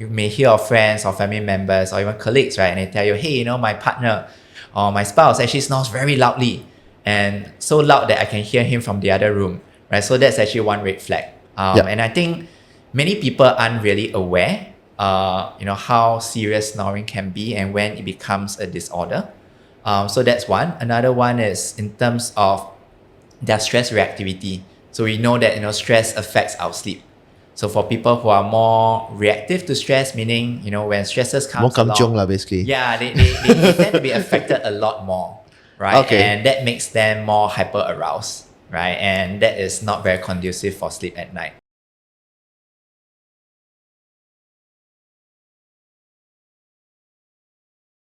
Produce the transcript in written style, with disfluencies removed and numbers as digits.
you may hear of friends or family members or even colleagues, right? And they tell you, hey, my partner or my spouse actually snores very loudly, and so loud that I can hear him from the other room, right? So that's actually one red flag. And I think many people aren't really aware, how serious snoring can be and when it becomes a disorder. So that's one. Another one is in terms of their stress reactivity. So we know that stress affects our sleep. So for people who are more reactive to stress, meaning when stresses comes More kamchong along, lah, basically. yeah, they tend to be affected a lot more, right? Okay. And that makes them more hyper aroused, right? And that is not very conducive for sleep at night.